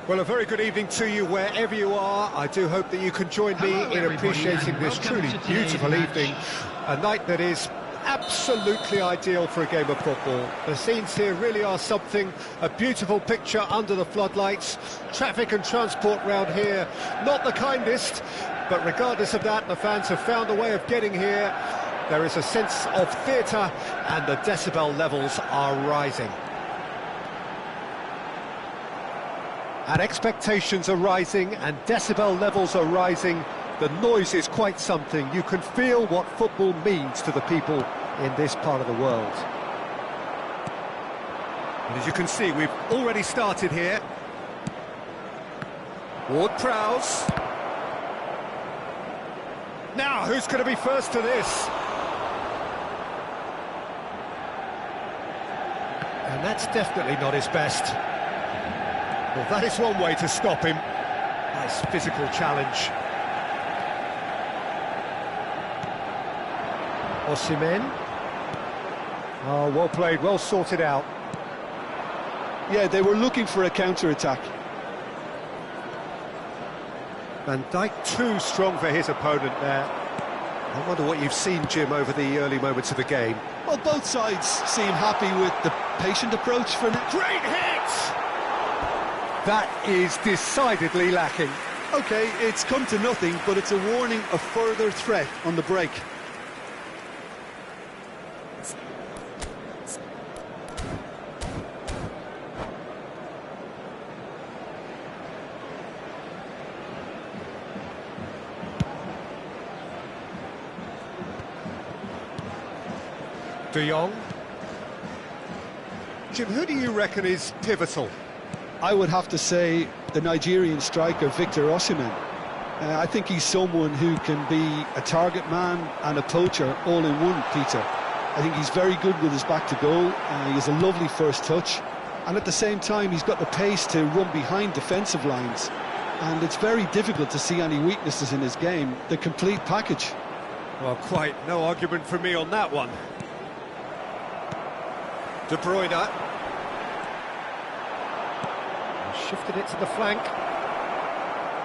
Well, a very good evening to you wherever you are. I do hope that you can join me in appreciating this truly beautiful evening. A night that is absolutely ideal for a game of football. The scenes here really are something, a beautiful picture under the floodlights. Traffic and transport round here, not the kindest, but regardless of that, the fans have found a way of getting here. There is a sense of theatre and the decibel levels are rising. And expectations are rising and decibel levels are rising. The noise is quite something. You can feel what football means to the people in this part of the world. And as you can see, we've already started here. Ward-Prowse. Now, who's going to be first to this? And that's definitely not his best. Well, that is one way to stop him. Nice physical challenge. Osimhen. Oh, well played, well sorted out. Yeah, they were looking for a counter-attack. Van Dijk too strong for his opponent there. I wonder what you've seen, Jim, over the early moments of the game. Well, both sides seem happy with the patient approach for now. Great hit! That is decidedly lacking. OK, it's come to nothing, but it's a warning of further threat on the break. De Jong. Jim, who do you reckon is pivotal? I would have to say the Nigerian striker Victor Osimhen. I think he's someone who can be a target man and a poacher all in one, Peter. I think he's very good with his back to goal. He has a lovely first touch, and at the same time he's got the pace to run behind defensive lines, and it's very difficult to see any weaknesses in his game. The complete package. Well, quite no argument from me on that one. De Bruyne. Shifted it to the flank.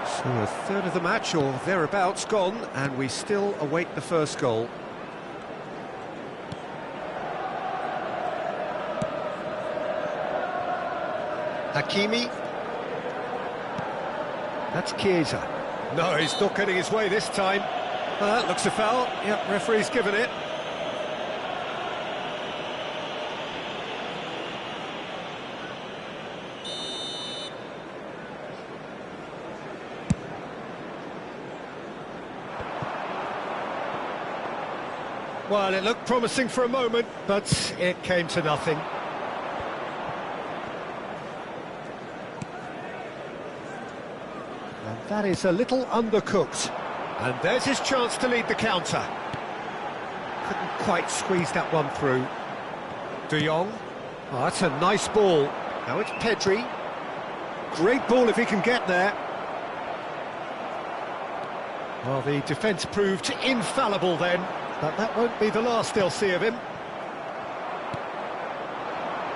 So a third of the match or thereabouts gone, and we still await the first goal. Hakimi. That's Chiesa. No, he's not getting his way this time. Well, that looks a foul. Yep, referee's given it. Well, it looked promising for a moment, but it came to nothing. And that is a little undercooked. And there's his chance to lead the counter. Couldn't quite squeeze that one through. De Jong. Oh, that's a nice ball. Now it's Pedri. Great ball if he can get there. Well, the defence proved infallible then. But that won't be the last they'll see of him.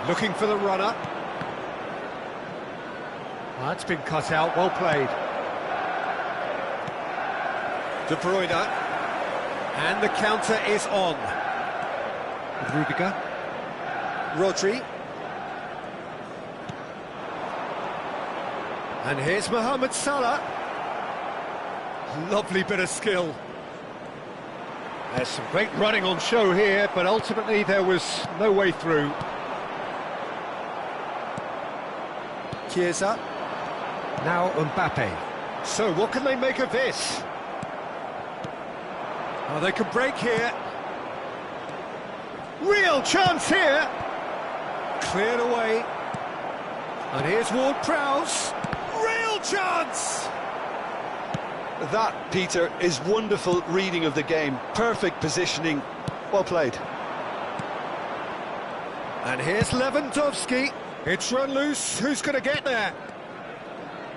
Looking for the runner. That's been cut out, well played. De Bruyne. And the counter is on. Rudiger. Rodri. And here's Mohamed Salah. Lovely bit of skill. There's some great running on show here, but ultimately there was no way through. Chiesa. Now Mbappe. So what can they make of this? Oh, they could break here. Real chance here. Cleared away. And here's Ward-Prowse. Real chance! That, Peter, is wonderful reading of the game. Perfect positioning. Well played. And here's Lewandowski. It's run loose. Who's going to get there?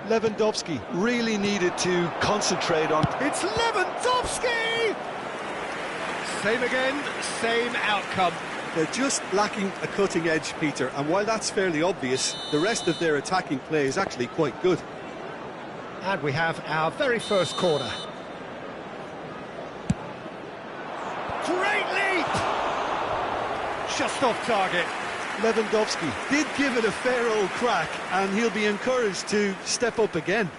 Lewandowski really needed to concentrate on... It's Lewandowski! Same again, same outcome. They're just lacking a cutting edge, Peter, and while that's fairly obvious, the rest of their attacking play is actually quite good. And we have our very first corner. Great leap! Just off target. Lewandowski did give it a fair old crack, and he'll be encouraged to step up again.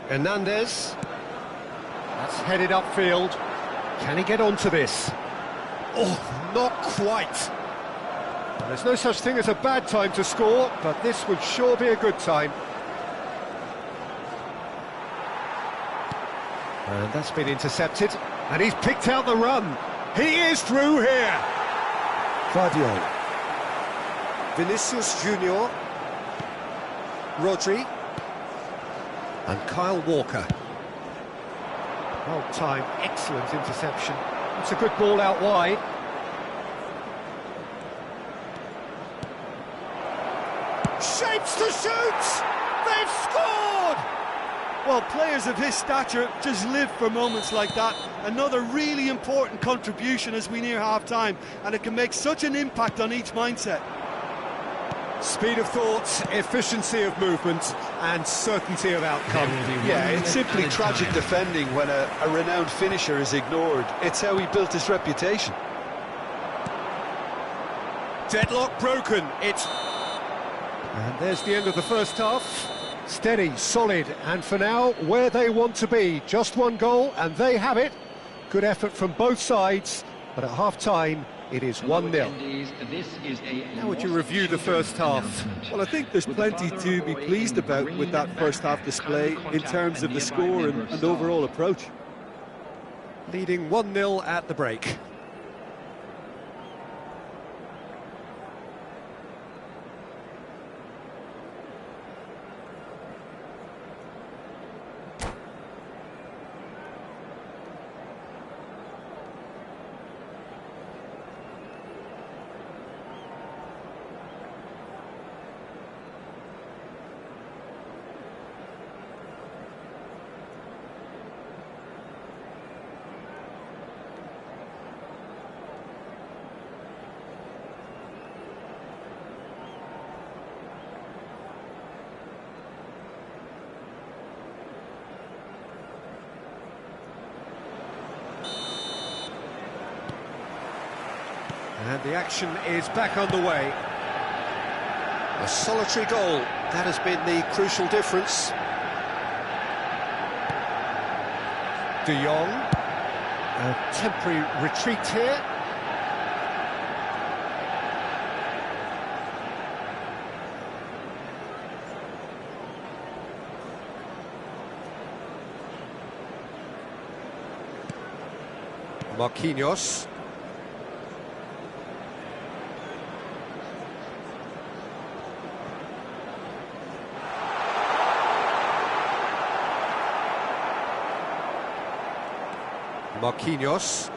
Hernandez. That's headed upfield. Can he get onto this? Oh, not quite. There's no such thing as a bad time to score, but this would sure be a good time. And that's been intercepted, and he's picked out the run. He is through here. Guardiola. Vinicius Junior. Rodri. And Kyle Walker. Well timed, excellent interception. It's a good ball out wide. Shapes to shoot! They've scored! Well, players of his stature just live for moments like that. Another really important contribution as we near half-time, and it can make such an impact on each mindset. Speed of thought, efficiency of movement, and certainty of outcome. Yeah, it's simply tragic defending when a renowned finisher is ignored. It's how he built his reputation. Deadlock broken. And there's the end of the first half. Steady, solid, and for now, where they want to be. Just one goal, and they have it. Good effort from both sides, but at half-time, it is 1-0. How would you review the first half? Well, I think there's plenty to be pleased about with that first half display in terms of the score and overall approach. Leading 1-0 at the break. And the action is back underway. A solitary goal, that has been the crucial difference. De Jong, a temporary retreat here. Marquinhos. Marquinhos.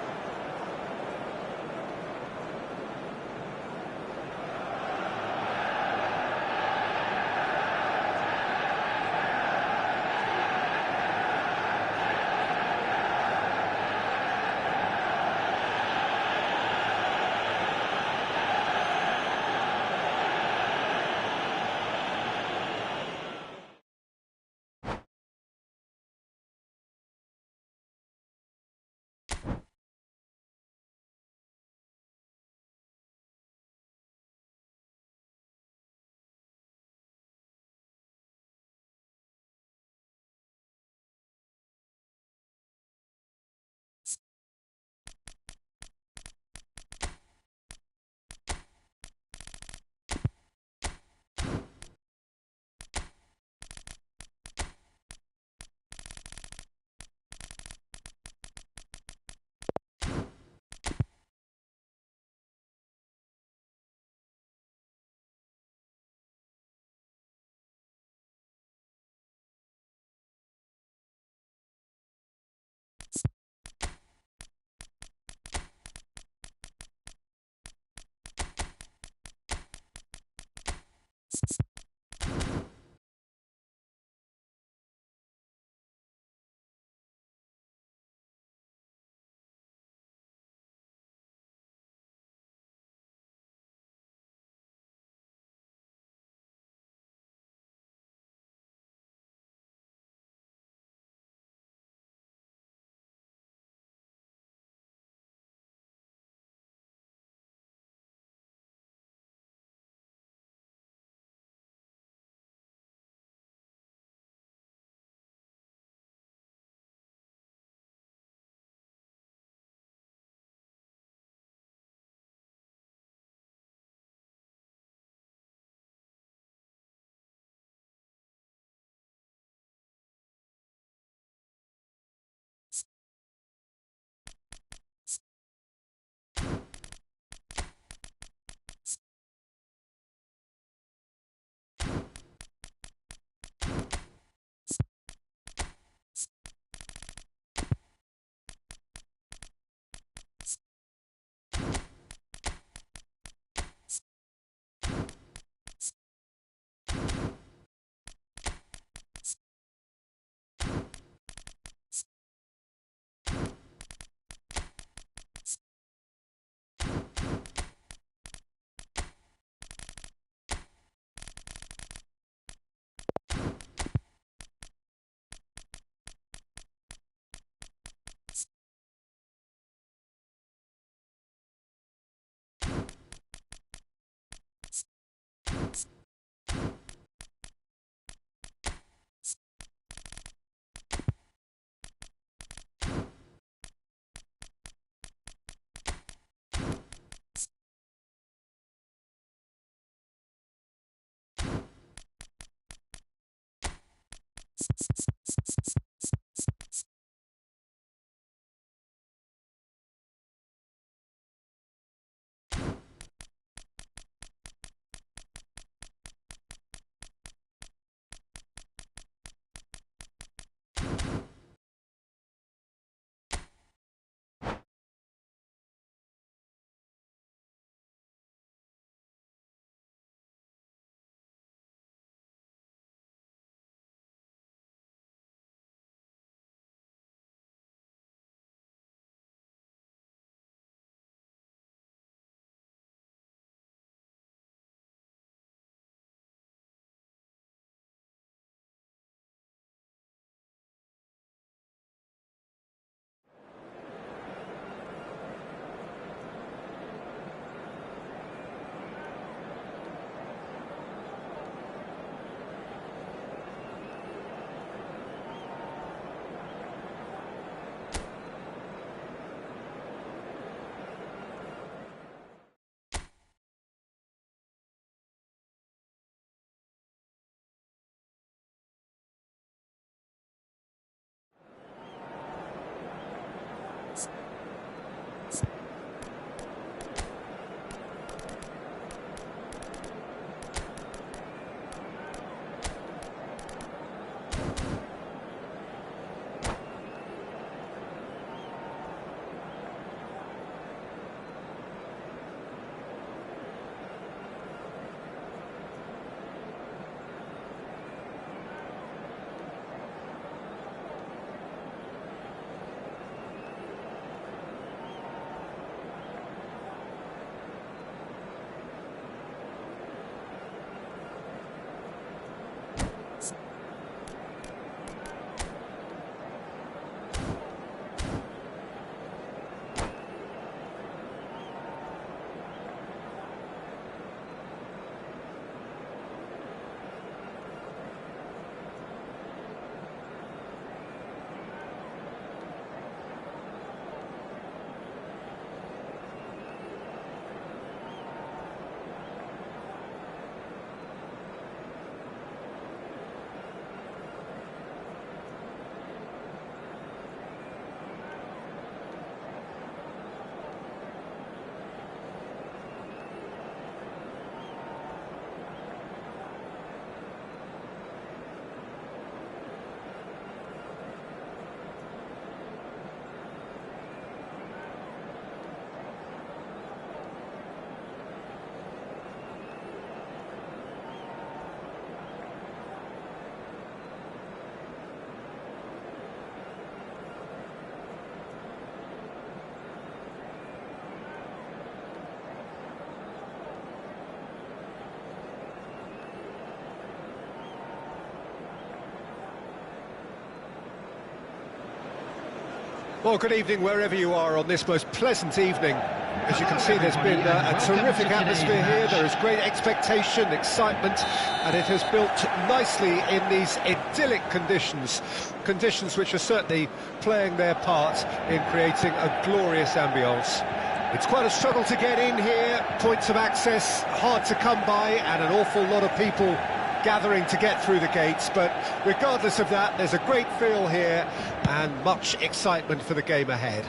Well, good evening wherever you are on this most pleasant evening. As you can see, there's been a terrific atmosphere here. There is great expectation, excitement, and it has built nicely in these idyllic conditions. Conditions which are certainly playing their part in creating a glorious ambience. It's quite a struggle to get in here, points of access hard to come by, and an awful lot of people gathering to get through the gates, but regardless of that, there's a great feel here and much excitement for the game ahead.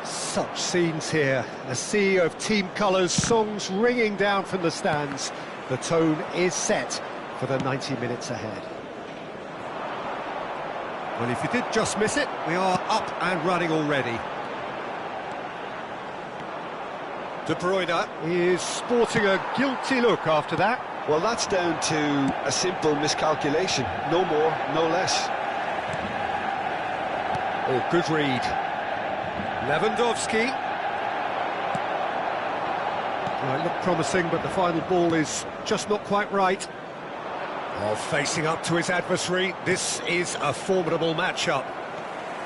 Such scenes here, a sea of team colours, songs ringing down from the stands. The tone is set for the 90 minutes ahead. Well, if you did just miss it, we are up and running already. De Bruyne is sporting a guilty look after that. Well, that's down to a simple miscalculation. No more, no less. Oh, good read. Lewandowski. Well, it looked promising, but the final ball is just not quite right. Oh, facing up to his adversary, this is a formidable matchup.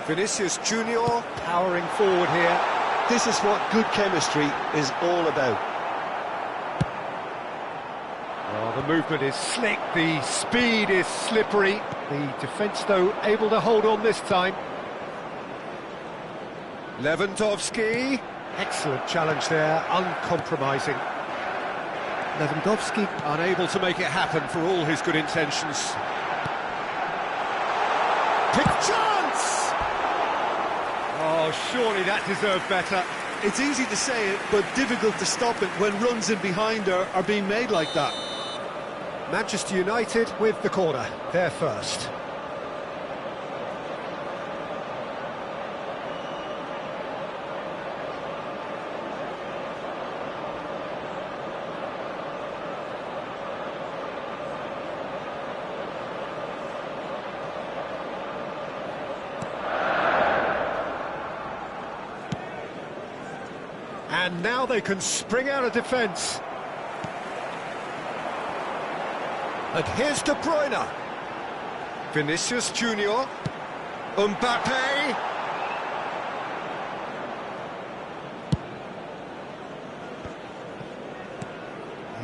Vinicius Junior powering forward here. This is what good chemistry is all about. Oh, the movement is slick, the speed is slippery. The defence, though, able to hold on this time. Lewandowski. Excellent challenge there, uncompromising. Lewandowski unable to make it happen for all his good intentions. Big chance! Oh, surely that deserved better. It's easy to say it, but difficult to stop it when runs in behind are being made like that. Manchester United with the corner, they're first. And now they can spring out of defence. And here's De Bruyne. Vinicius Junior. Mbappe.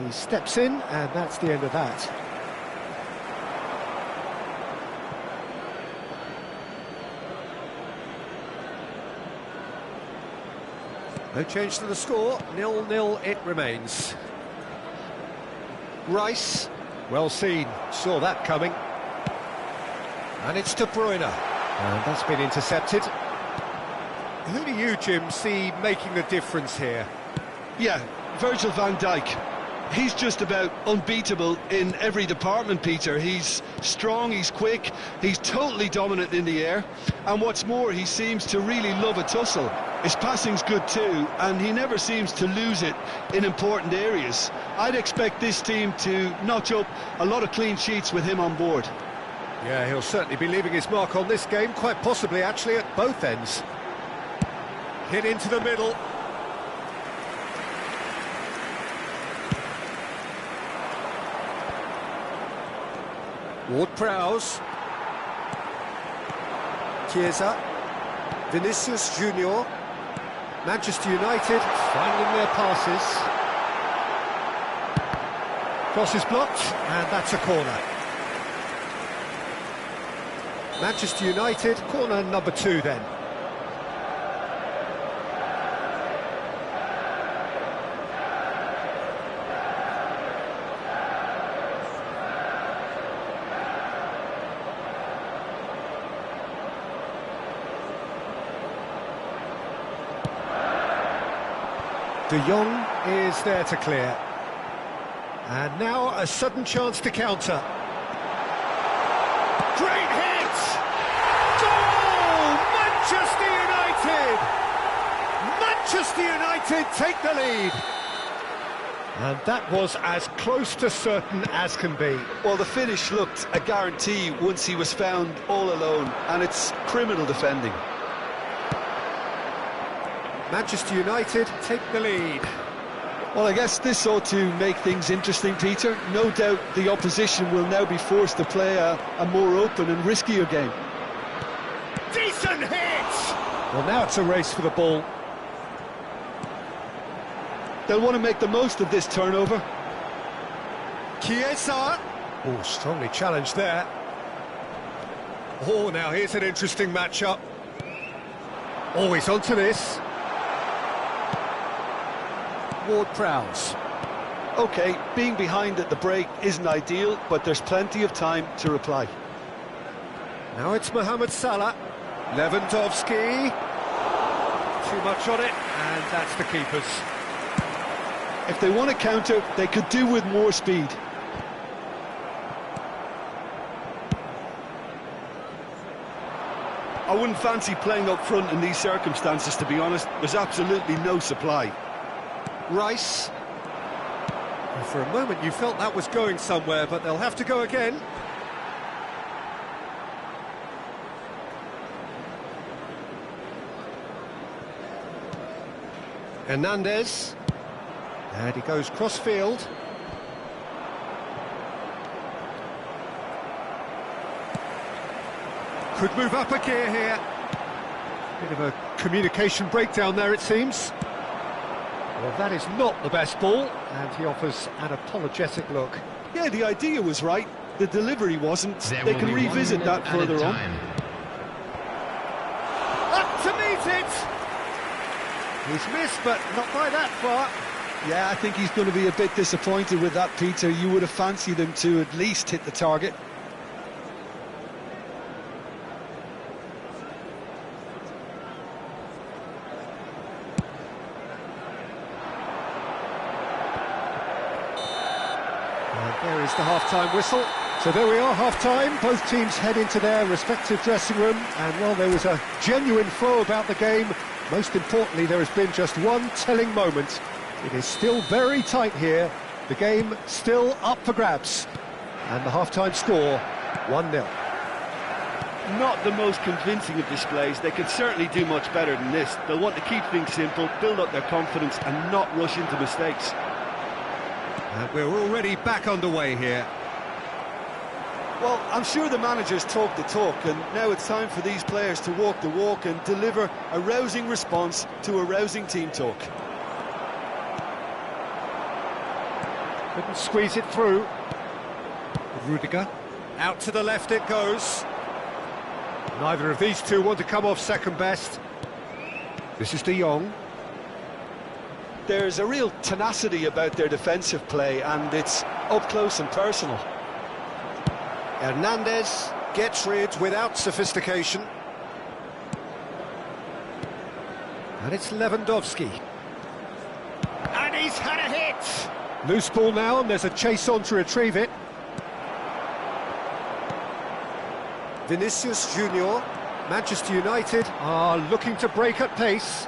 He steps in, and that's the end of that. No change to the score, 0-0 it remains. Rice, well seen, saw that coming. And it's De Bruyne, and that's been intercepted. Who do you, Jim, see making the difference here? Yeah, Virgil van Dijk. He's just about unbeatable in every department, Peter. He's strong, he's quick, he's totally dominant in the air. And what's more, he seems to really love a tussle. His passing's good too, and he never seems to lose it in important areas. I'd expect this team to notch up a lot of clean sheets with him on board. Yeah, he'll certainly be leaving his mark on this game, quite possibly actually at both ends. Hit into the middle. Ward-Prowse. Chiesa. Vinicius Junior. Manchester United finding their passes. Cross is blocked, and that's a corner. Manchester United, corner number 2 then. De Jong is there to clear. And now a sudden chance to counter. Great hit! Goal! Manchester United! Manchester United take the lead. And that was as close to certain as can be. Well, the finish looked a guarantee once he was found all alone, and it's criminal defending. Manchester United take the lead. Well, I guess this ought to make things interesting, Peter. No doubt the opposition will now be forced to play a more open and riskier game. Decent hit! Well, now it's a race for the ball. They'll want to make the most of this turnover. Chiesa. Oh, strongly challenged there. Oh, now here's an interesting matchup. Oh, he's onto this. Ward-Prowse. OK, being behind at the break isn't ideal, but there's plenty of time to reply. Now it's Mohamed Salah. Lewandowski. Too much on it, and that's the keeper's. If they want to counter, they could do with more speed. I wouldn't fancy playing up front in these circumstances, to be honest. There's absolutely no supply. Rice. And for a moment you felt that was going somewhere, but they'll have to go again. Hernandez. And he goes cross-field. Could move up a gear here. Bit of a communication breakdown there, it seems. Well, that is not the best ball, and he offers an apologetic look. Yeah, the idea was right, the delivery wasn't. They can revisit that further on. Up to meet it! He's missed, but not by that far. Yeah, I think he's going to be a bit disappointed with that, Peter. You would have fancied him to at least hit the target. There is the half-time whistle. So there we are, half-time. Both teams head into their respective dressing room, and well, there was a genuine flow about the game. Most importantly, there has been just one telling moment. It is still very tight here. The game still up for grabs. And the half-time score, 1-0. Not the most convincing of displays. They could certainly do much better than this. They'll want to keep things simple, build up their confidence and not rush into mistakes. And we're already back underway here. Well, I'm sure the managers talk the talk, and now it's time for these players to walk the walk and deliver a rousing response to a rousing team talk. Couldn't squeeze it through. Rudiger. Out to the left it goes. Neither of these two want to come off second best. This is De Jong. There's a real tenacity about their defensive play, and it's up close and personal. Hernandez gets rid without sophistication. And it's Lewandowski. And he's had a hit! Loose ball now, and there's a chase on to retrieve it. Vinicius Junior, Manchester United are looking to break at pace.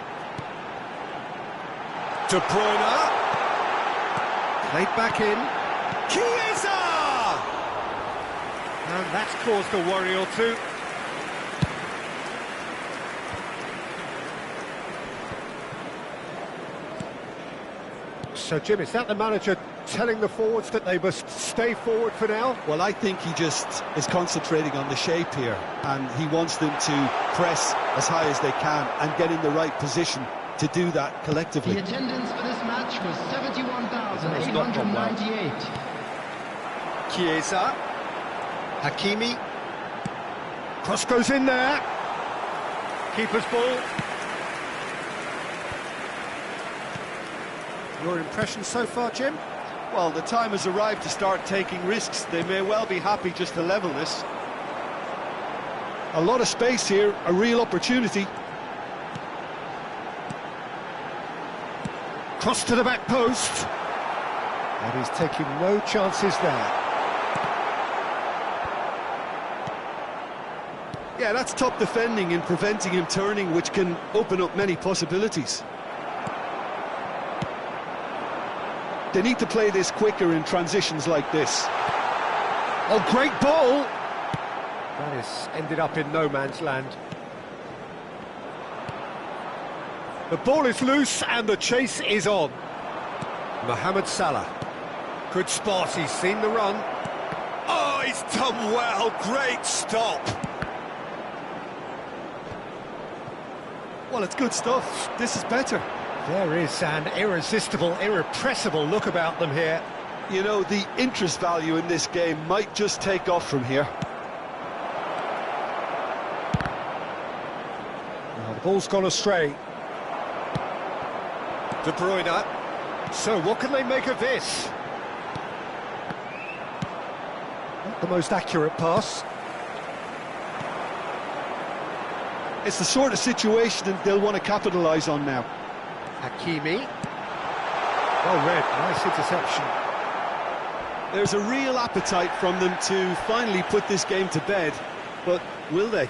De Bruyne. Played back in. Chiesa! And that's caused a worry or two. So, Jim, is that the manager telling the forwards that they must stay forward for now? Well, I think he just is concentrating on the shape here, and he wants them to press as high as they can and get in the right position to do that collectively. The attendance for this match was 71,898. Chiesa. Hakimi. Cross goes in there. Keeper's ball. Your impression so far, Jim? Well, the time has arrived to start taking risks. They may well be happy just to level this. A lot of space here, a real opportunity. Cross to the back post. And he's taking no chances there. Yeah, that's top defending and preventing him turning, which can open up many possibilities. They need to play this quicker in transitions like this. Oh, great ball! That has ended up in no man's land. The ball is loose and the chase is on. Mohamed Salah. Good spot, he's seen the run. Oh, he's done well, great stop. Well, it's good stuff. This is better. There is an irresistible, irrepressible look about them here. You know, the interest value in this game might just take off from here. Well, the ball's gone astray. De Bruyne. So, what can they make of this? Not the most accurate pass. It's the sort of situation that they'll want to capitalise on now. Hakimi. Well read, nice interception. There's a real appetite from them to finally put this game to bed, but will they?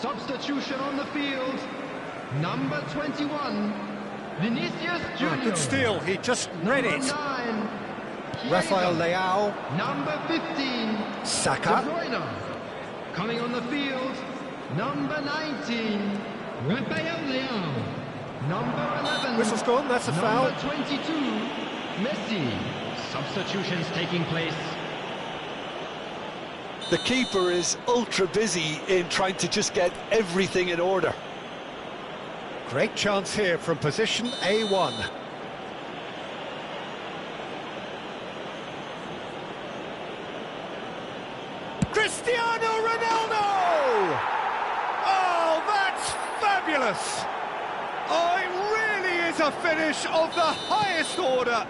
Substitution on the field. Number 21, Vinicius Junior. Good steal, he just read Number it. 9, Rafael Diego. Leao, Number 15, De Saka. Bruyne. Coming on the field, number 19, Rafael Leao. Number 11, Whistle's gone, that's a foul. number 22, Messi. Substitutions taking place. The keeper is ultra busy in trying to just get everything in order. Great chance here from position A1. Cristiano Ronaldo! Oh, that's fabulous! Oh, it really is a finish of the highest order.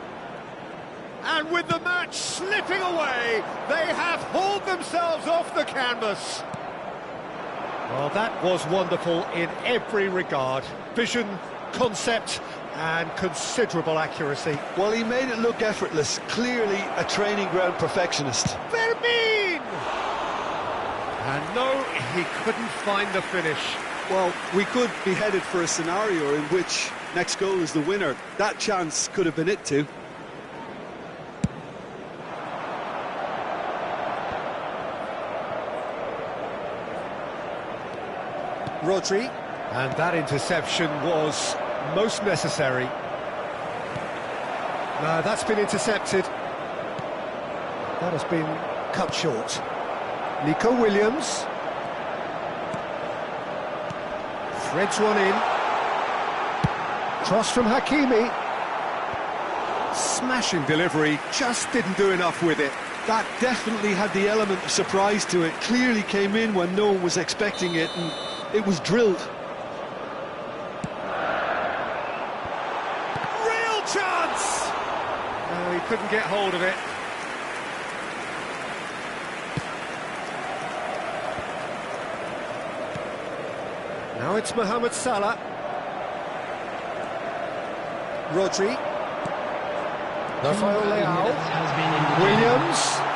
And with the match slipping away, they have hauled themselves off the canvas. Well, that was wonderful in every regard. Vision, concept, and considerable accuracy. Well, he made it look effortless. Clearly a training ground perfectionist. Fermin! And no, he couldn't find the finish. Well, we could be headed for a scenario in which next goal is the winner. That chance could have been it too. Rodri, and that interception was most necessary. No, that's been intercepted. That has been cut short. Nico Williams. Threads one in. Cross from Hakimi. Smashing delivery, just didn't do enough with it. That definitely had the element of surprise to it. Clearly came in when no one was expecting it, and it was drilled. Real chance! No, he couldn't get hold of it. Now it's Mohamed Salah. Rodri. Rafael Leao. Has been indicated. Williams.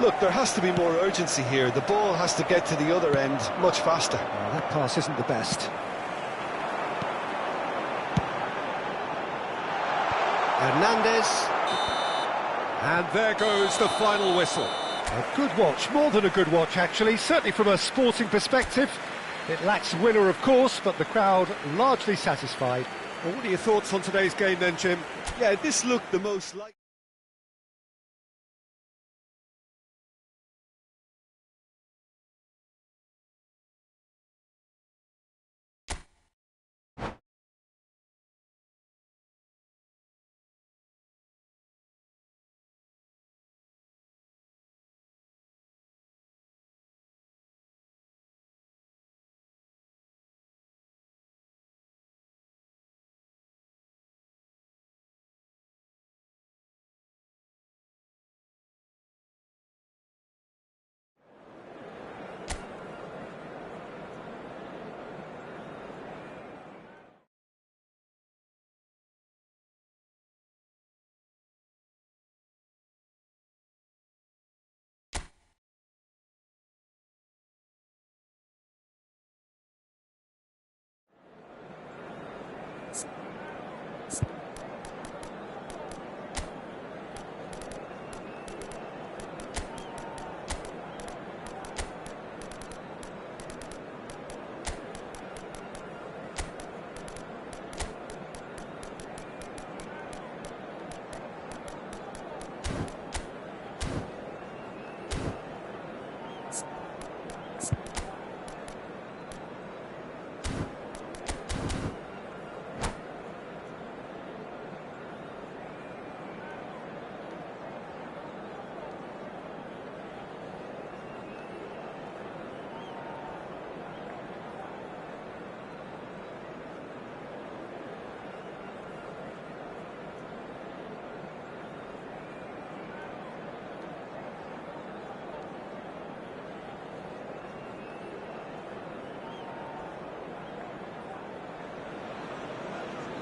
Look, there has to be more urgency here. The ball has to get to the other end much faster. Well, that pass isn't the best. Hernandez. And there goes the final whistle. A good watch, more than a good watch actually, certainly from a sporting perspective. It lacks winner of course, but the crowd largely satisfied. Well, what are your thoughts on today's game then, Jim? Yeah, this looked the most like...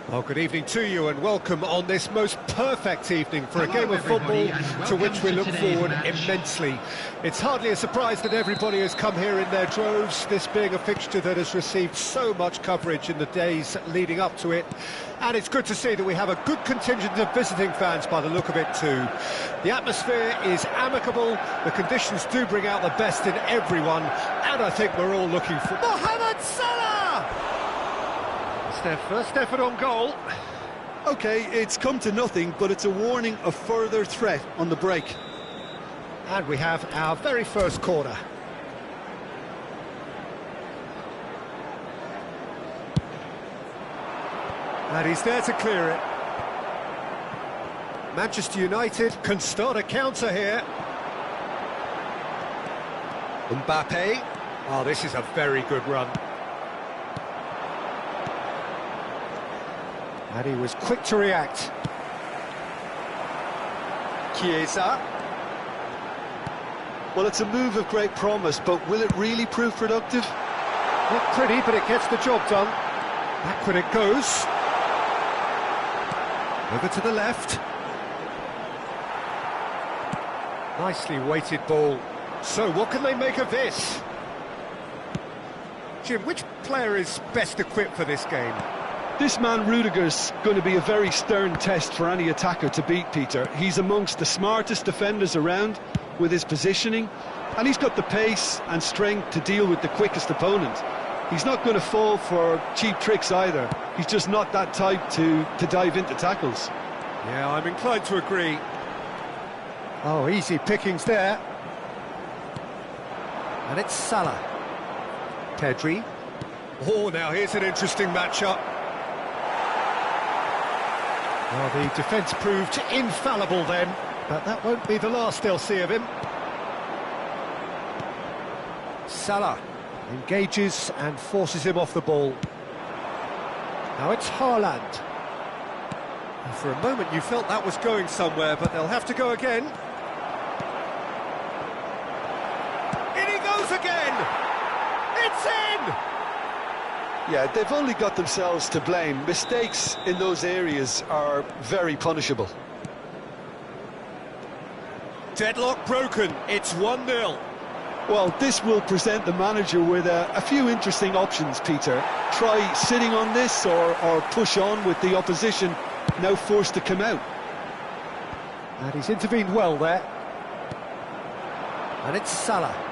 Well, good evening to you and welcome on this most perfect evening for a game of football to which we look forward immensely. It's hardly a surprise that everybody has come here in their droves, this being a fixture that has received so much coverage in the days leading up to it. And it's good to see that we have a good contingent of visiting fans by the look of it too. The atmosphere is amicable, the conditions do bring out the best in everyone, and I think we're all looking for Mohamed Salah! It's their first effort on goal. OK, it's come to nothing, but it's a warning of further threat on the break. And we have our very first corner. And he's there to clear it. Manchester United can start a counter here. Mbappe. Oh, this is a very good run. And he was quick to react. Chiesa. Well, it's a move of great promise, but will it really prove productive? Not pretty, but it gets the job done. Backward it goes. Over to the left. Nicely weighted ball. So, what can they make of this? Jim, which player is best equipped for this game? This man Rudiger's going to be a very stern test for any attacker to beat, Peter. He's amongst the smartest defenders around with his positioning, and he's got the pace and strength to deal with the quickest opponent. He's not going to fall for cheap tricks either. He's just not that type to dive into tackles. Yeah, I'm inclined to agree. Oh, easy pickings there. And it's Salah. Pedri. Oh, now here's an interesting matchup. Well, the defence proved infallible then, but that won't be the last they'll see of him. Salah engages and forces him off the ball. Now it's Haaland. And for a moment you felt that was going somewhere, but they'll have to go again. In he goes again! It's in! Yeah, they've only got themselves to blame. Mistakes in those areas are very punishable. Deadlock broken, it's 1-0. Well, this will present the manager with a few interesting options, Peter. Try sitting on this or push on with the opposition now forced to come out. And he's intervened well there. And it's Salah.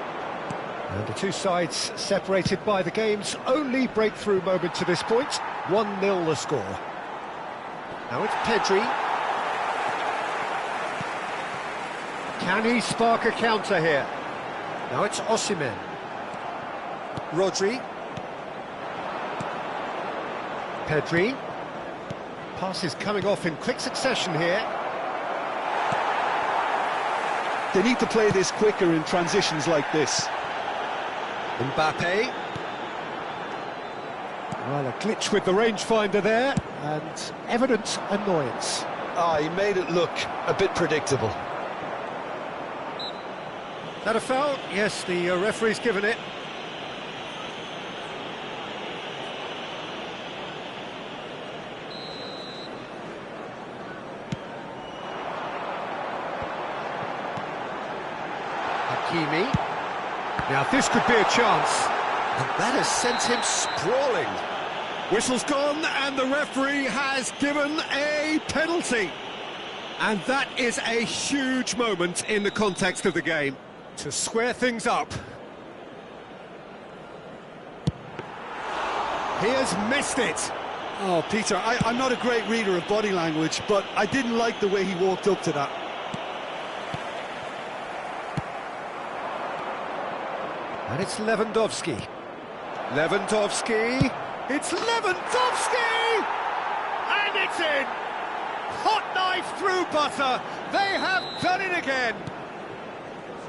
And the two sides separated by the game's only breakthrough moment to this point. 1-0 the score. Now it's Pedri. Can he spark a counter here? Now it's Osimhen. Rodri. Pedri. Passes coming off in quick succession here. They need to play this quicker in transitions like this. Mbappe. Well, a glitch with the rangefinder there, and evident annoyance. He made it look a bit predictable. Is that a foul? Yes, the referee's given it. Hakimi. Now this could be a chance. And that has sent him sprawling. Whistle's gone and the referee has given a penalty. And that is a huge moment in the context of the game. To square things up. He has missed it. Oh, Peter, I'm not a great reader of body language, but I didn't like the way he walked up to that. And it's Lewandowski. Lewandowski. It's Lewandowski! And it's in! Hot knife through butter. They have done it again.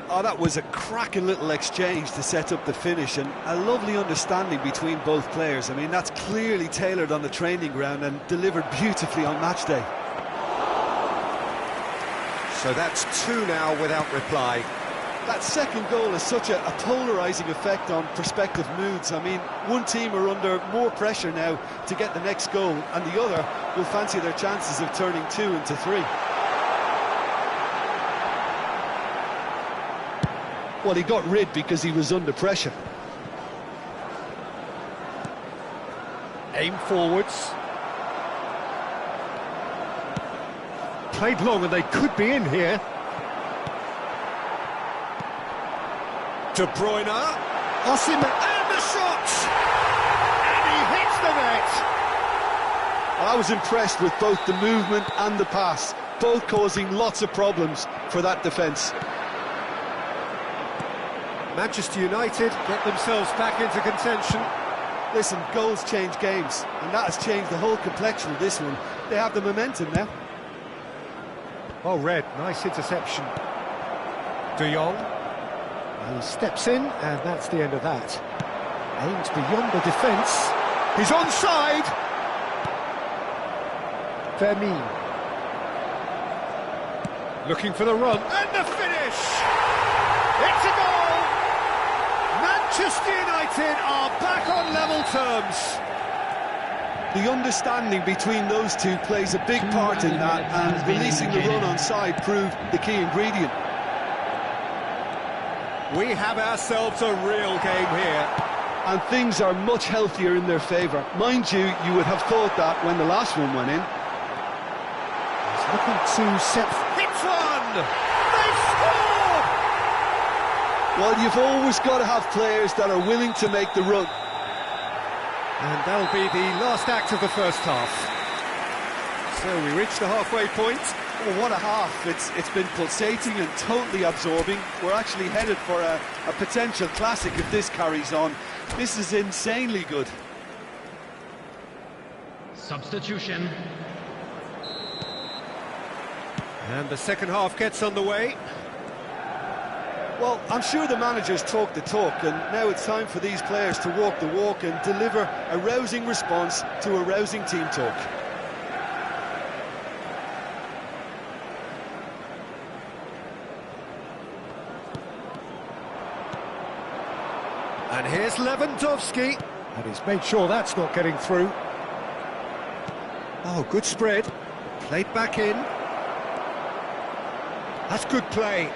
Oh, that was a cracking little exchange to set up the finish, and a lovely understanding between both players. I mean, that's clearly tailored on the training ground and delivered beautifully on match day. So that's two now without reply. That second goal has such a polarising effect on prospective moods. I mean, one team are under more pressure now to get the next goal, and the other will fancy their chances of turning 2 into 3. Well, he got rid because he was under pressure. Aim forwards. Played long and they could be in here. De Bruyne. Osimhen, and the shot! And he hits the net! I was impressed with both the movement and the pass, both causing lots of problems for that defence. Manchester United get themselves back into contention. Listen, goals change games, and that has changed the whole complexion of this one. They have the momentum now. Oh, Red, nice interception. De Jong. He steps in, and that's the end of that. Aims beyond the defence. He's onside! Vermeer. Looking for the run, and the finish! It's a goal! Manchester United are back on level terms. The understanding between those two plays a big part in that, and releasing the run onside proved the key ingredient. We have ourselves a real game here. And things are much healthier in their favour. Mind you, you would have thought that when the last one went in. He's looking to set... Hits one! They've scored! Well, you've always got to have players that are willing to make the run. And that'll be the last act of the first half. So we reach the halfway point. Well, what a half. It's been pulsating and totally absorbing. We're actually headed for a potential classic if this carries on. This is insanely good. Substitution. And the second half gets underway. Well, I'm sure the managers talk the talk, and now it's time for these players to walk the walk and deliver a rousing response to a rousing team talk. And here's Lewandowski. And he's made sure that's not getting through. Oh, good spread. Played back in. That's good play.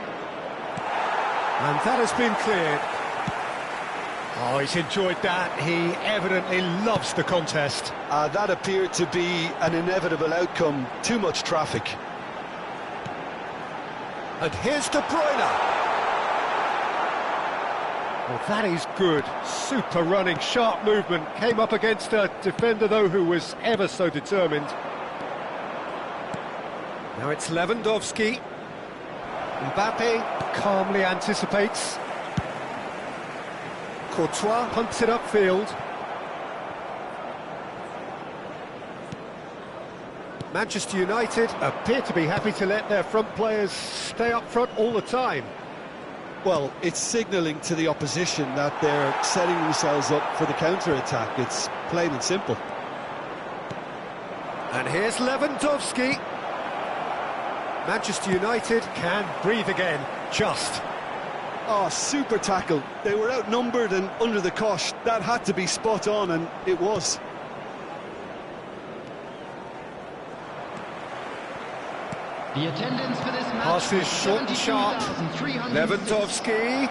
And that has been cleared. Oh, he's enjoyed that. He evidently loves the contest. That appeared to be an inevitable outcome. Too much traffic. And here's De Bruyne. Well, that is good. Super running, sharp movement. Came up against a defender, though, who was ever so determined. Now it's Lewandowski. Mbappe calmly anticipates. Courtois punts it upfield. Manchester United appear to be happy to let their front players stay up front all the time. Well, it's signalling to the opposition that they're setting themselves up for the counter-attack. It's plain and simple. And here's Lewandowski. Manchester United can breathe again, just. Oh, super tackle. They were outnumbered and under the cosh. That had to be spot on, and it was. The attendance for this match Pass is short and sharp. Lewandowski.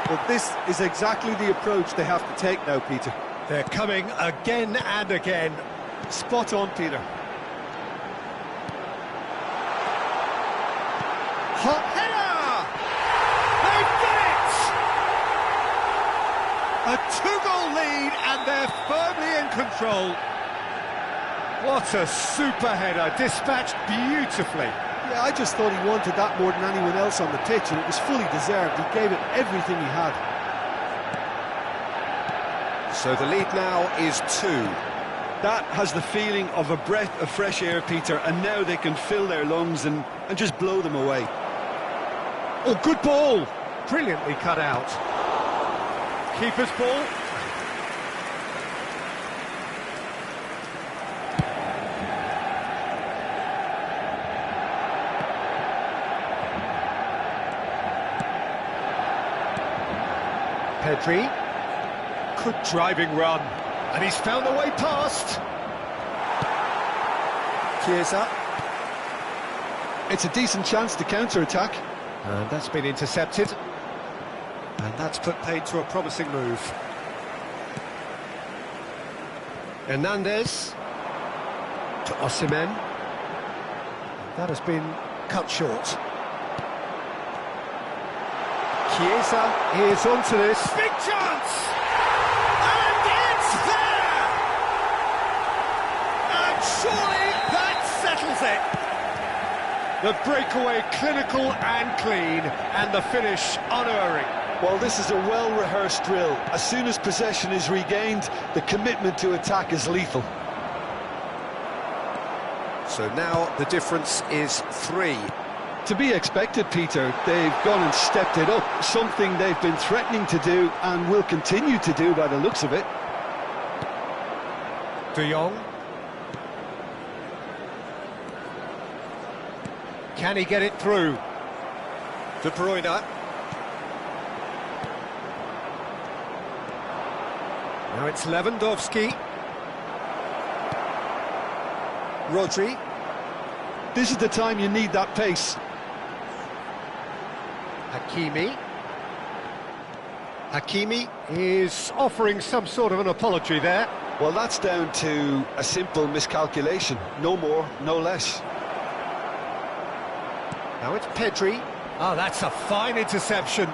Well, this is exactly the approach they have to take now, Peter. They're coming again and again. Spot on, Peter. Hot header! They've done it! A two-goal lead, and they're firmly in control. What a super header, dispatched beautifully. Yeah, I just thought he wanted that more than anyone else on the pitch, and it was fully deserved. He gave it everything he had. So the lead now is 2. That has the feeling of a breath of fresh air, Peter, and now they can fill their lungs and just blow them away. Oh, good ball! Brilliantly cut out. Keeper's ball. Pedri. Good driving run. And he's found a way past. Chiesa. It's a decent chance to counter-attack. And that's been intercepted. And that's put paid to a promising move. Hernandez. To Osimhen. That has been cut short. Chiesa is onto this. Big chance! And it's there! And surely that settles it. The breakaway clinical and clean, and the finish unerring. Well, this is a well-rehearsed drill. As soon as possession is regained, the commitment to attack is lethal. So now the difference is 3. To be expected, Peter. They've gone and stepped it up, something they've been threatening to do and will continue to do by the looks of it. De Jong. Can he get it through? De Bruyne. Now it's Lewandowski. Rodri. This is the time you need that pace. Hakimi. Hakimi is offering some sort of an apology there. Well, that's down to a simple miscalculation. No more, no less. Now it's Pedri. Oh, that's a fine interception.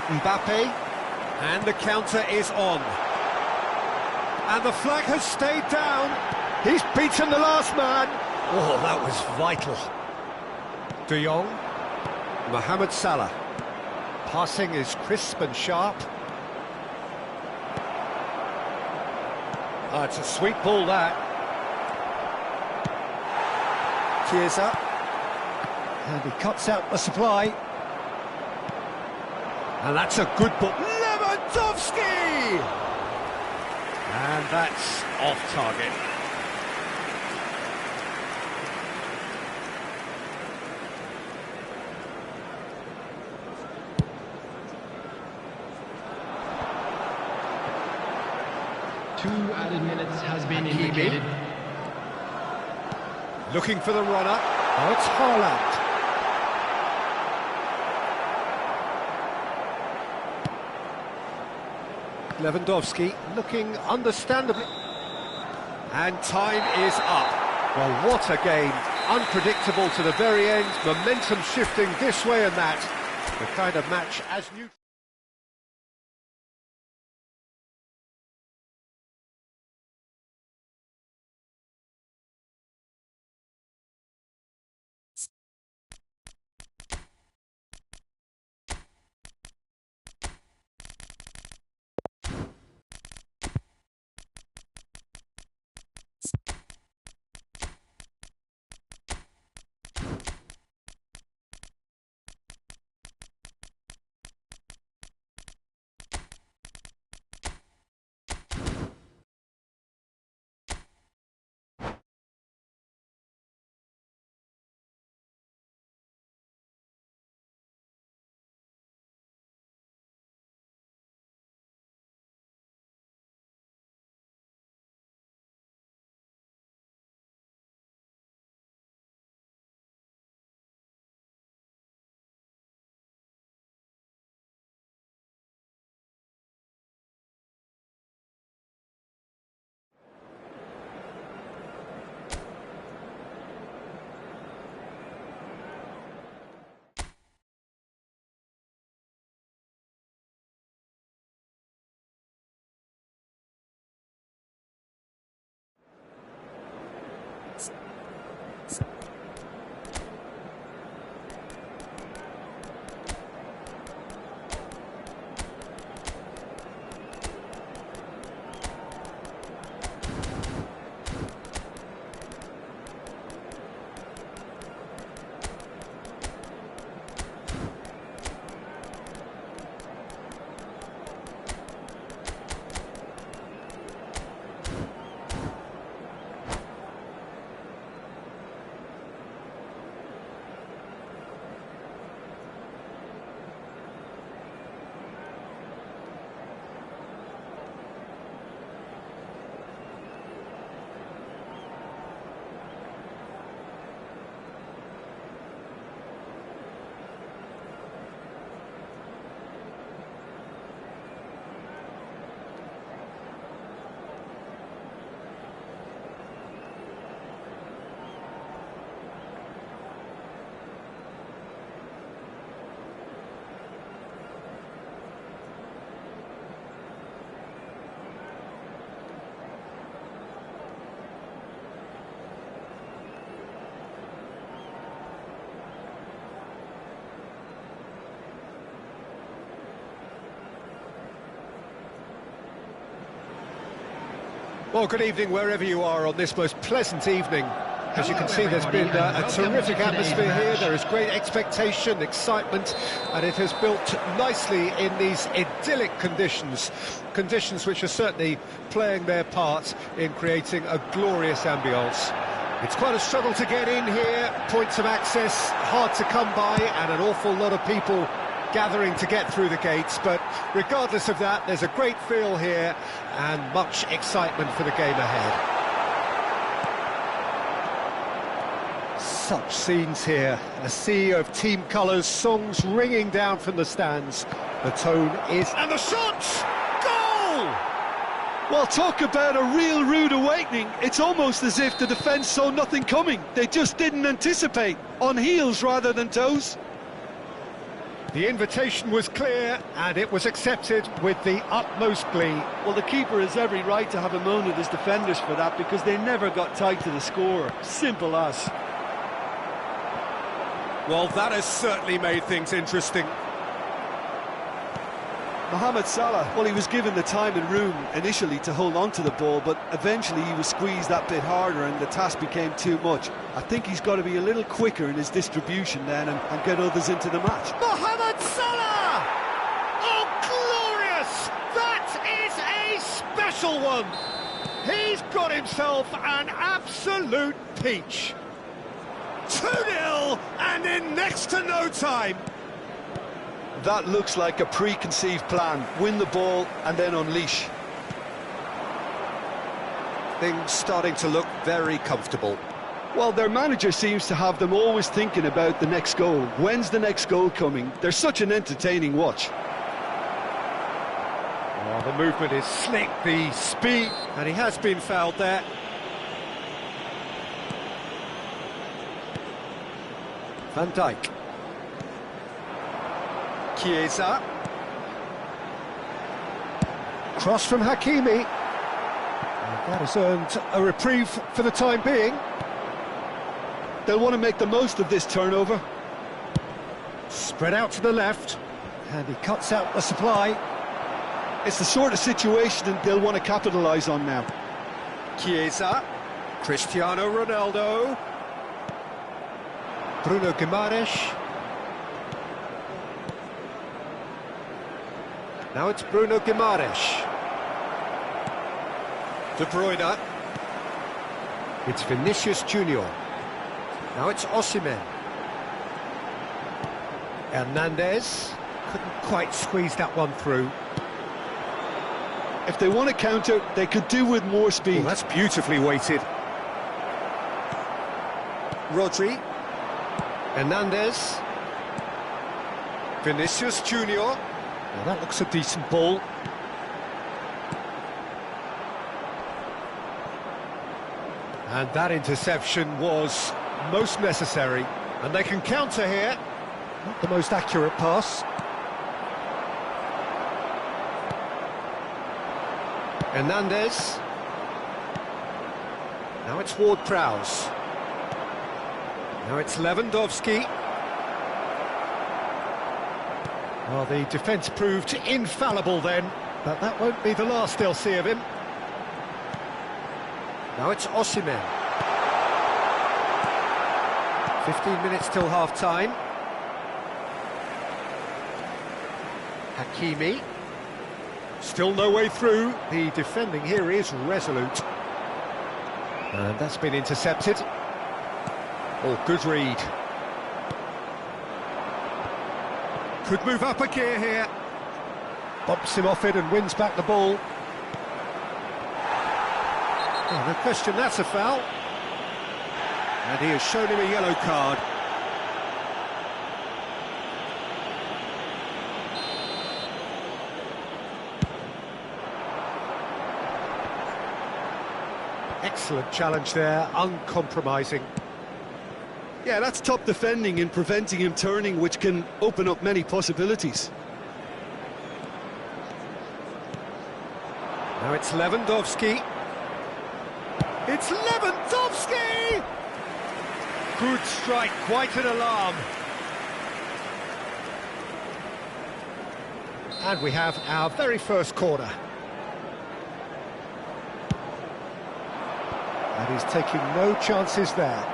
Mbappe. And the counter is on. And the flag has stayed down. He's beaten the last man. Oh, that was vital. De Jong. Mohamed Salah. Passing is crisp and sharp. Oh, it's a sweet ball, that. Chiesa. And he cuts out the supply. And that's a good ball. Lewandowski! And that's off target. Two added minutes has been indicated. Looking for the runner. Oh, it's Haaland. Lewandowski looking understandably. And time is up. Well, what a game. Unpredictable to the very end. Momentum shifting this way and that. The kind of match as new. Well, good evening wherever you are on this most pleasant evening. As you can see, there's been a terrific atmosphere here. There is great expectation, excitement, and it has built nicely in these idyllic conditions. Conditions which are certainly playing their part in creating a glorious ambience. It's quite a struggle to get in here, points of access hard to come by, and an awful lot of people gathering to get through the gates, but regardless of that, there's a great feel here and much excitement for the game ahead. Such scenes here, a sea of team colours, songs ringing down from the stands. The tone is... And the shots! Goal! Well, talk about a real rude awakening. It's almost as if the defence saw nothing coming. They just didn't anticipate, on heels rather than toes. The invitation was clear, and it was accepted with the utmost glee. Well, the keeper has every right to have a moan at his defenders for that, because they never got tied to the score. Simple as. Well, that has certainly made things interesting. Mohamed Salah, well, he was given the time and room initially to hold on to the ball, but eventually he was squeezed that bit harder and the task became too much. I think he's got to be a little quicker in his distribution then and get others into the match. Mohamed Salah! Oh, glorious! That is a special one! He's got himself an absolute peach. 2-0, and in next to no time. That looks like a preconceived plan. Win the ball and then unleash. Things starting to look very comfortable. Well, their manager seems to have them always thinking about the next goal. When's the next goal coming? They're such an entertaining watch. Oh, the movement is slick, the speed, and he has been fouled there. Van Dijk. Chiesa. Cross from Hakimi. And that has earned a reprieve for the time being. They'll want to make the most of this turnover. Spread out to the left, and he cuts out the supply. It's the sort of situation they'll want to capitalise on now. Chiesa. Cristiano Ronaldo. Bruno Guimaraes. Now it's Bruno Guimaraes. De Bruyne. It's Vinicius Junior. Now it's Osimhen. Hernandez. Couldn't quite squeeze that one through. If they want to counter, they could do with more speed. Oh, that's beautifully weighted. Rodri. Hernandez. Vinicius Junior. Now that looks a decent ball. And that interception was most necessary. And they can counter here. Not the most accurate pass. Hernandez. Now it's Ward-Prowse. Now it's Lewandowski. Well, the defence proved infallible then, but that won't be the last they'll see of him. Now it's Osimhen. 15 minutes till half-time. Hakimi. Still no way through. The defending here is resolute. And that's been intercepted. Oh, good read. Could move up a gear here. Bumps him off it and wins back the ball. Oh, no question, that's a foul. And he has shown him a yellow card. Excellent challenge there, uncompromising. Yeah, that's top defending and preventing him turning, which can open up many possibilities. Now it's Lewandowski. It's Lewandowski! Good strike, quite an alarm. And we have our very first corner. And he's taking no chances there.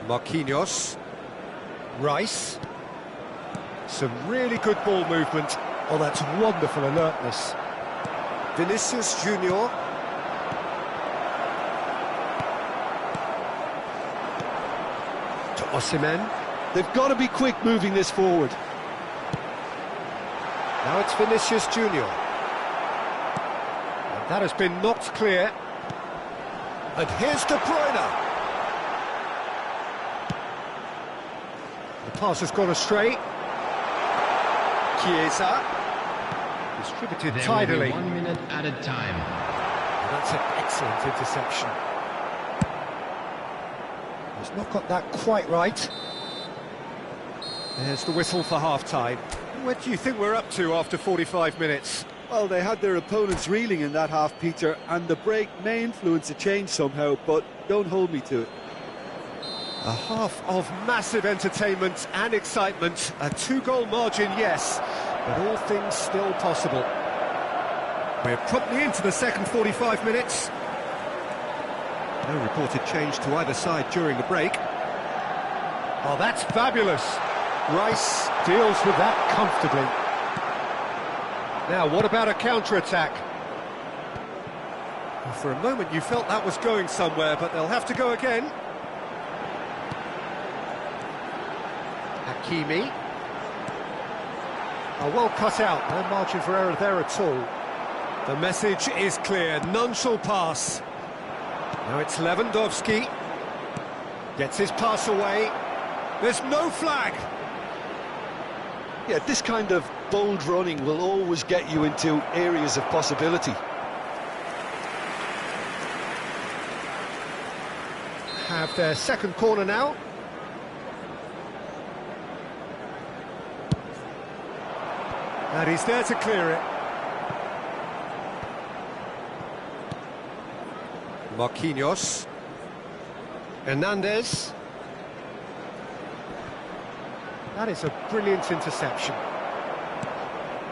Marquinhos. Rice. Some really good ball movement. Oh, that's wonderful alertness. Vinicius Junior. To Osimhen. They've got to be quick moving this forward. Now it's Vinicius Junior. And that has been knocked clear. And here's De Bruyne. The pass has gone astray. Chiesa. Distributed There tidily. will be 1 minute added time. And that's an excellent interception. He's not got that quite right. There's the whistle for half-time. What do you think we're up to after 45 minutes? Well, they had their opponents reeling in that half, Peter, and the break may influence a change somehow, but don't hold me to it. A half of massive entertainment and excitement. A 2-goal margin, yes, but all things still possible. We're promptly into the second 45 minutes. No reported change to either side during the break. Oh, that's fabulous. Rice deals with that comfortably. Now, what about a counter-attack? Well, for a moment you felt that was going somewhere, but they'll have to go again. Hakimi. Oh, well cut out, no margin for error there at all. The message is clear, none shall pass. Now it's Lewandowski. Gets his pass away. There's no flag. Yeah, this kind of bold running will always get you into areas of possibility. Have their second corner now. And he's there to clear it. Marquinhos. Hernandez. That is a brilliant interception.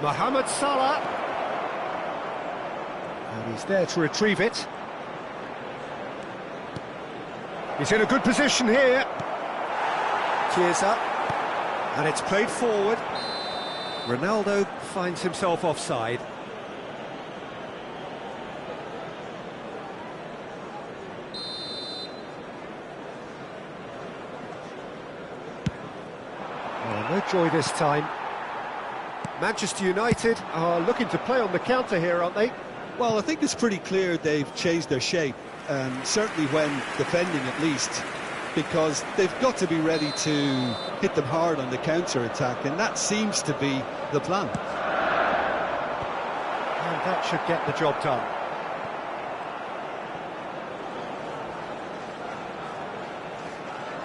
Mohamed Salah. And he's there to retrieve it. He's in a good position here. Chiesa. And it's played forward. Ronaldo finds himself offside. Oh, no joy this time. Manchester United are looking to play on the counter here, aren't they? Well, I think it's pretty clear they've changed their shape, certainly when defending at least, because they've got to be ready to hit them hard on the counter-attack, and that seems to be the plan. And that should get the job done.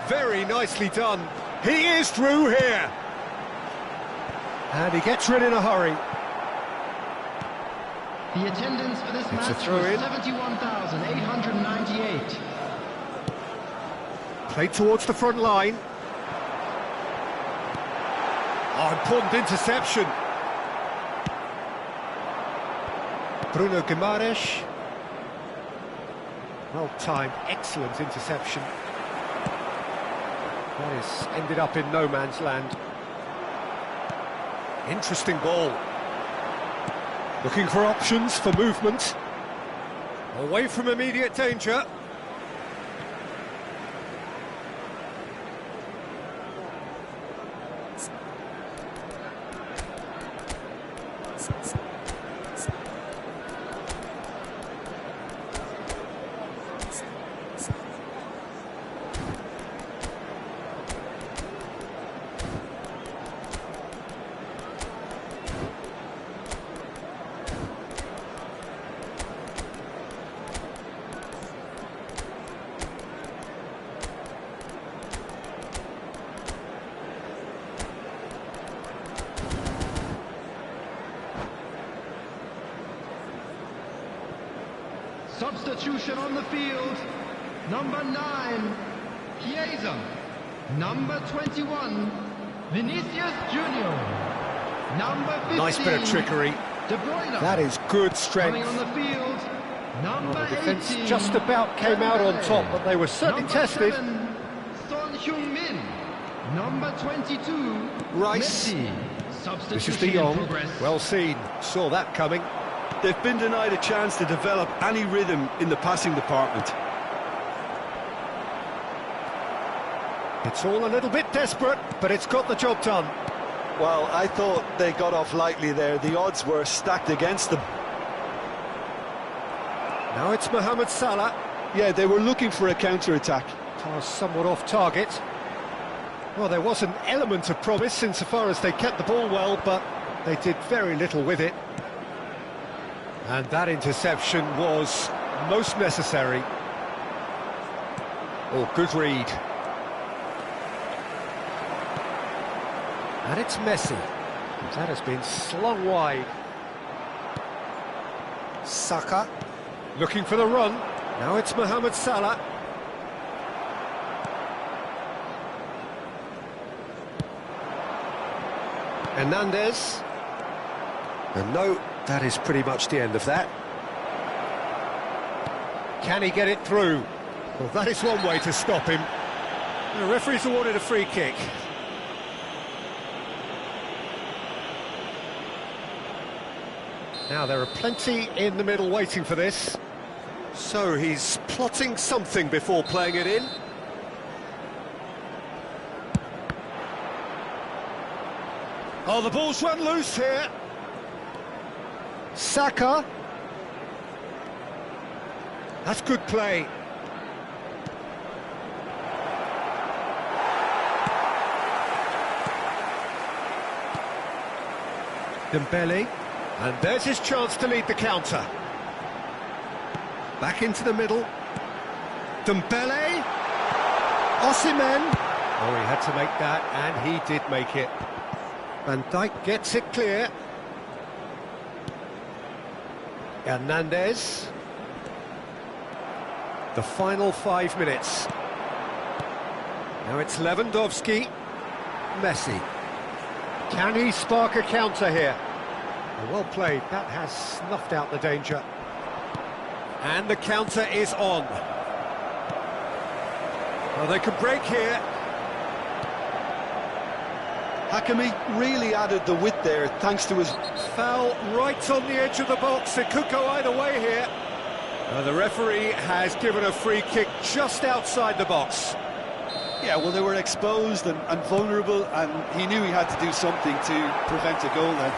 Very nicely done. He is through here. And he gets rid in a hurry. The attendance for this It's a match throw was in. 71,898. Played towards the front line. Oh, important interception. Bruno Guimaraes. Well timed, excellent interception. That is ended up in no man's land. Interesting ball. Looking for options for movement. Away from immediate danger. Substitution on the field. Number 9, Chiesa. Number 21, Vinicius Junior. Number 15. Nice bit of trickery. De Bruyne. That is good Coming strength. on the field. Number Well, the defence 18. just about came out on top, but they were certainly Number tested. 7, Son Heung-min. Number 22, Rice. Messi. This is Substitution De Jong. in progress. Well seen. Saw that coming. They've been denied a chance to develop any rhythm in the passing department. It's all a little bit desperate, but it's got the job done. Well, I thought they got off lightly there. The odds were stacked against them. Now it's Mohamed Salah. Yeah, they were looking for a counter-attack. Pass somewhat off target. Well, there was an element of promise insofar as they kept the ball well, but they did very little with it. And that interception was most necessary. Oh, good read. And it's Messi. That has been slung wide. Saka. Looking for the run. Now it's Mohamed Salah. Hernandez. And no, that is pretty much the end of that. Can he get it through? Well, that is one way to stop him. The referee's awarded a free kick. Now, there are plenty in the middle waiting for this. So he's plotting something before playing it in. Oh, the ball's run loose here. Saka. That's good play. Dembele. And there's his chance to lead the counter. Back into the middle. Dembele. Osimhen. Oh, he had to make that, and he did make it. Van Dijk gets it clear. Hernandez. The final 5 minutes. Now it's Lewandowski. Messi. Can he spark a counter here? Well played, that has snuffed out the danger. And the counter is on. Well, they could break here. Hakimi really added the width there, thanks to his... Foul right on the edge of the box. It could go either way here. The referee has given a free kick just outside the box. Yeah, well, they were exposed and vulnerable, and he knew he had to do something to prevent a goal then.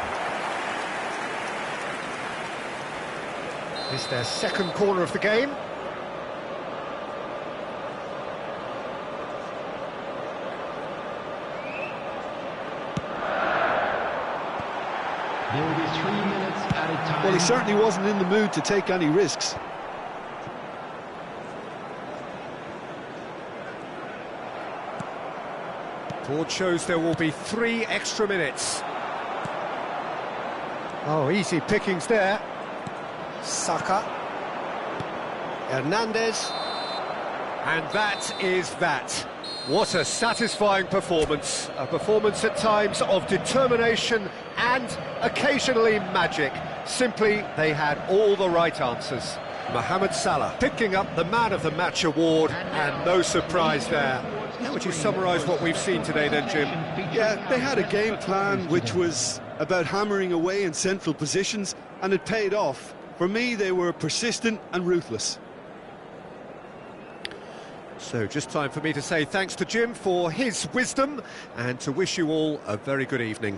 It's their second corner of the game. There will be 3 minutes added time. Well, he certainly wasn't in the mood to take any risks. Board shows there will be 3 extra minutes. Oh, easy pickings there. Saka. Hernandez. And that is that. What a satisfying performance. A performance at times of determination and occasionally magic. Simply, they had all the right answers. Mohamed Salah picking up the Man of the Match award, and no surprise there. How would you summarise what we've seen today then, Jim? Yeah, they had a game plan which was about hammering away in central positions, and it paid off. For me, they were persistent and ruthless. So just time for me to say thanks to Jim for his wisdom and to wish you all a very good evening.